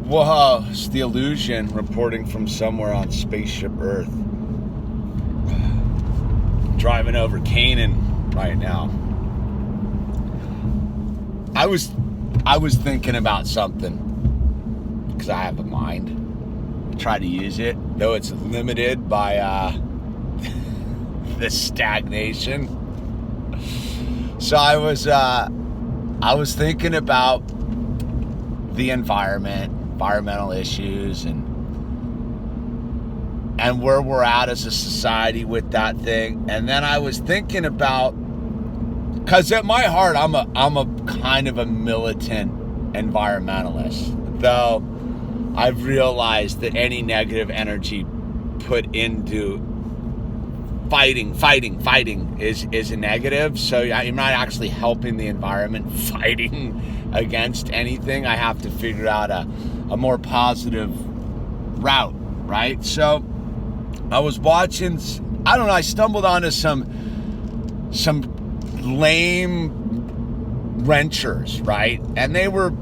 Whoa, it's the Yewllusion reporting from somewhere on Spaceship Earth. Driving over Canaan right now. I was thinking about something because I have a mind. I try to use it, though it's limited by the stagnation. So I was thinking about the environmental issues, and where we're at as a society with that thing. And then I was thinking about, because at my heart, I'm a kind of a militant environmentalist, though I've realized that any negative energy put into fighting is a negative. So you're not actually helping the environment fighting against anything. I have to figure out a more positive route, right? So I was watching, I stumbled onto some lame wrenchers, right? And they were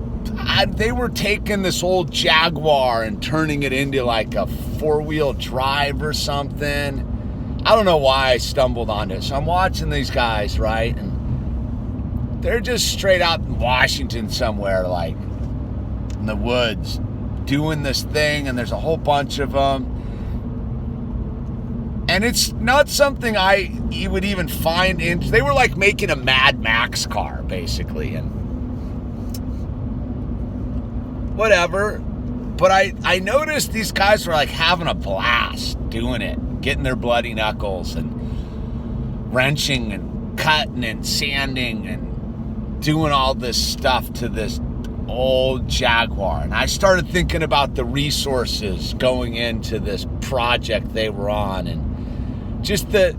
taking this old Jaguar and turning it into like a 4-wheel drive or something. I don't know why I stumbled on it. So I'm watching these guys, right? And they're just straight out in Washington somewhere, like in the woods, doing this thing, and there's a whole bunch of them. And it's not something you would even find they were like making a Mad Max car, basically, and whatever. But I noticed these guys were like having a blast doing it, getting their bloody knuckles and wrenching and cutting and sanding and doing all this stuff to this old Jaguar. And I started thinking about the resources going into this project they were on, and just the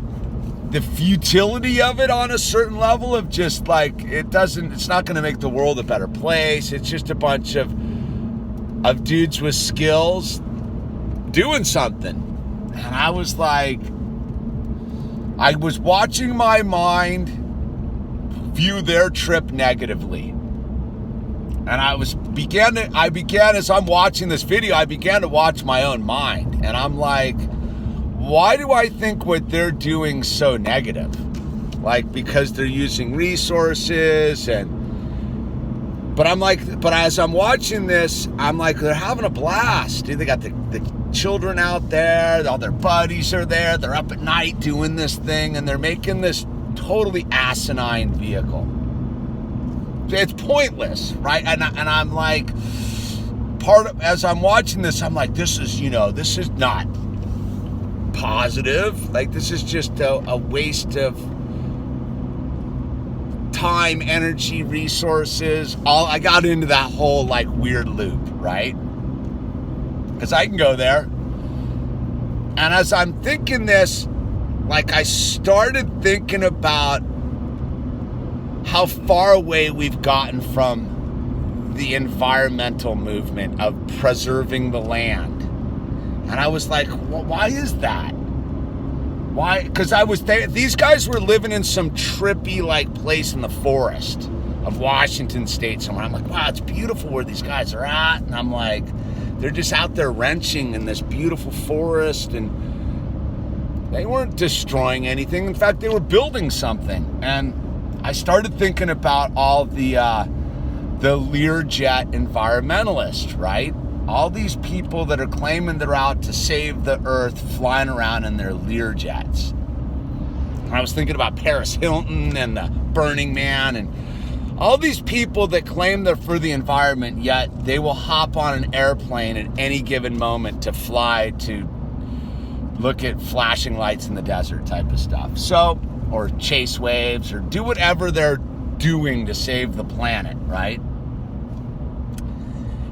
futility of it on a certain level of just like, it's not going to make the world a better place. It's just a bunch of dudes with skills doing something. And I was like, I was watching my mind view their trip negatively. And as I'm watching this video, I began to watch my own mind. And I'm like, why do I think what they're doing so negative? Like, because they're using resources but as I'm watching this, I'm like, they're having a blast. Dude, they got the children out there, all their buddies are there, they're up at night doing this thing, and they're making this totally asinine vehicle. It's pointless, right? And I'm like, as I'm watching this, I'm like, this is not positive. Like, this is just a waste of time, energy, resources. I got into that whole like weird loop, right? Because I can go there. And as I'm thinking this, like, I started thinking about how far away we've gotten from the environmental movement of preserving the land. And I was like, well, why is that? Why? Because these guys were living in some trippy like place in the forest of Washington State somewhere. I'm like, wow, it's beautiful where these guys are at. And I'm like, they're just out there wrenching in this beautiful forest, and they weren't destroying anything. In fact, they were building something. And I started thinking about all the Learjet environmentalists, right? All these people that are claiming they're out to save the earth, flying around in their Learjets. And I was thinking about Paris Hilton and the Burning Man and all these people that claim they're for the environment, yet they will hop on an airplane at any given moment to fly to look at flashing lights in the desert type of stuff. So, or chase waves, or do whatever they're doing to save the planet, right?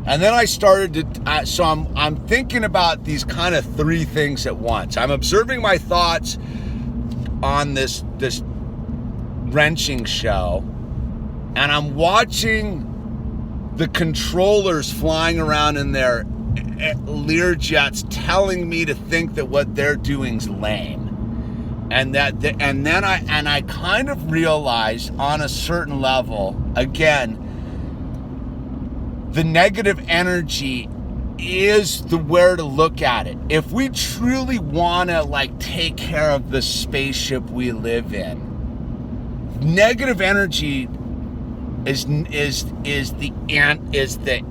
And then I started to, so I'm thinking about these kind of three things at once. I'm observing my thoughts on this wrenching show, and I'm watching the controllers flying around in their Learjets telling me to think that what they're doing's lame. And then I kind of realized on a certain level, again, the negative energy is the where to look at it. If we truly want to like take care of the spaceship we live in, negative energy is the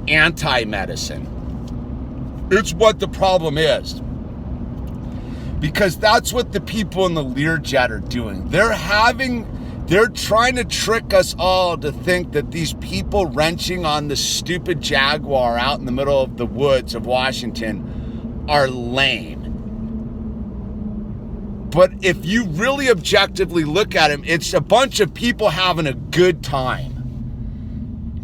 anti-medicine. It's what the problem is. Because that's what the people in the Learjet are doing. They're trying to trick us all to think that these people wrenching on the stupid Jaguar out in the middle of the woods of Washington are lame. But if you really objectively look at him, it's a bunch of people having a good time.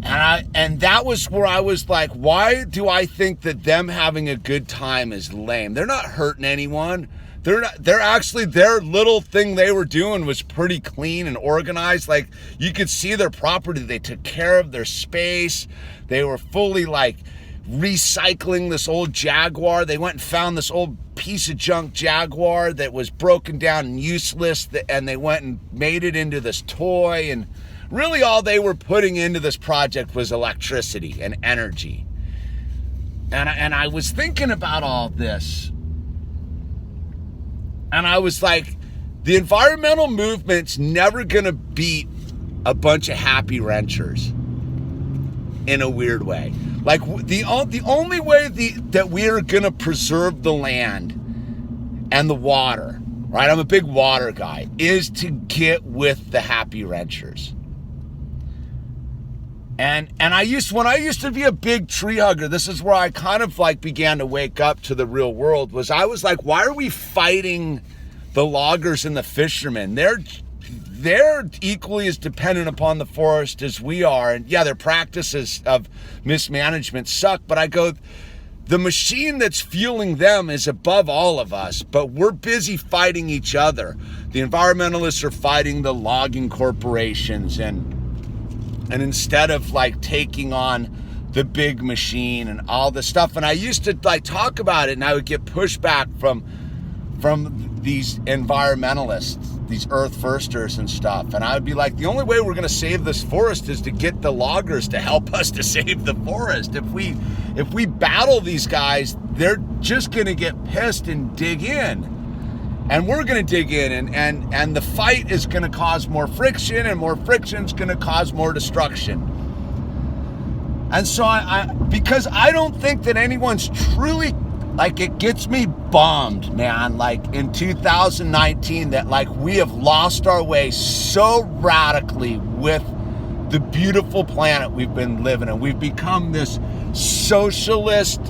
And that was where I was like, why do I think that them having a good time is lame? They're not hurting anyone. They're actually, their little thing they were doing was pretty clean and organized. Like, you could see their property. They took care of their space. They were fully like recycling this old Jaguar. They went and found this old piece of junk Jaguar that was broken down and useless, and they went and made it into this toy. And really all they were putting into this project was electricity and energy. And I was thinking about all this, and I was like, the environmental movement's never gonna beat a bunch of happy wrenchers in a weird way. Like, the only way that we are gonna preserve the land and the water, right? I'm a big water guy, is to get with the happy wrenchers. And when I used to be a big tree hugger, this is where I kind of like began to wake up to the real world. I was like, why are we fighting the loggers and the fishermen? They're equally as dependent upon the forest as we are. And yeah, their practices of mismanagement suck, but I go, the machine that's fueling them is above all of us, but we're busy fighting each other. The environmentalists are fighting the logging corporations, and instead of like taking on the big machine and all this stuff. And I used to like talk about it, and I would get pushback from these environmentalists, these earth firsters and stuff. And I would be like, the only way we're going to save this forest is to get the loggers to help us to save the forest. If we battle these guys, they're just going to get pissed and dig in. And we're going to dig in, and the fight is going to cause more friction, and more friction is going to cause more destruction. And so because I don't think that anyone's truly, like, it gets me bummed, man, like in 2019, that like we have lost our way so radically with the beautiful planet we've been living in. We've become this socialist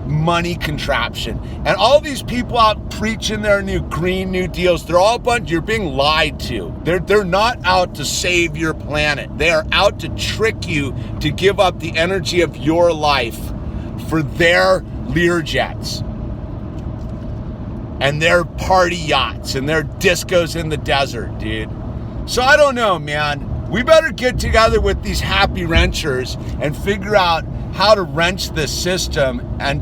money contraption, and all these people out preaching their new Green New Deals, they're all a bunch, you're being lied to. They're not out to save your planet. They are out to trick you to give up the energy of your life for their Learjets and their party yachts and their discos in the desert, dude. So I don't know, man. We better get together with these happy wrenchers and figure out how to wrench this system and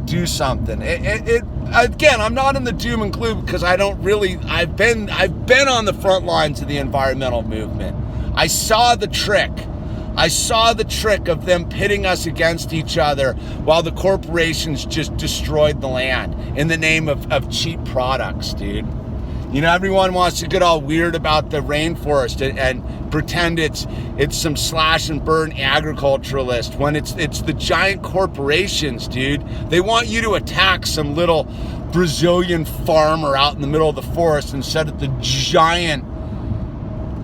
do something. Again, I'm not in the doom and gloom, because I don't really. I've been on the front lines of the environmental movement. I saw the trick. I saw the trick of them pitting us against each other while the corporations just destroyed the land in the name of cheap products, dude. You know, everyone wants to get all weird about the rainforest and pretend it's some slash and burn agriculturalist, when it's the giant corporations, dude. They want you to attack some little Brazilian farmer out in the middle of the forest instead of the giant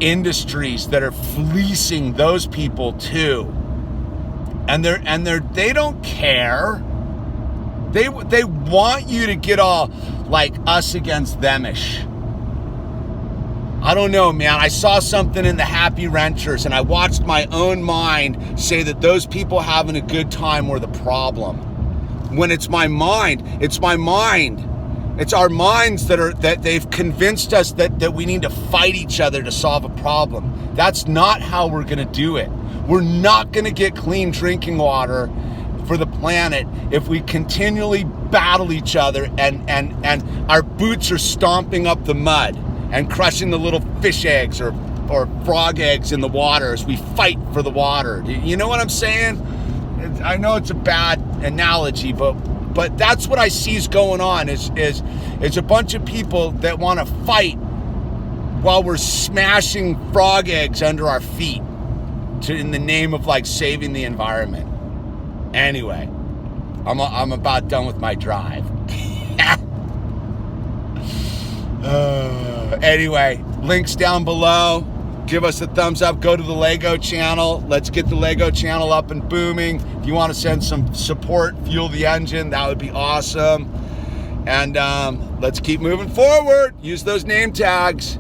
industries that are fleecing those people too. And they don't care. They want you to get all like us against them-ish. I don't know, man. I saw something in the happy wrenchers, and I watched my own mind say that those people having a good time were the problem. When it's my mind. It's my mind. It's our minds that they've convinced us that we need to fight each other to solve a problem. That's not how we're going to do it. We're not going to get clean drinking water for the planet if we continually battle each other and our boots are stomping up the mud and crushing the little fish eggs or frog eggs in the water as we fight for the water. You know what I'm saying? I know it's a bad analogy, but that's what I see is going on. Is a bunch of people that want to fight while we're smashing frog eggs under our feet in the name of like saving the environment. Anyway, I'm about done with my drive. Anyway, links down below. Give us a thumbs up. Go to the Lego channel. Let's get the Lego channel up and booming. If you want to send some support, fuel the engine, that would be awesome. And let's keep moving forward. Use those name tags.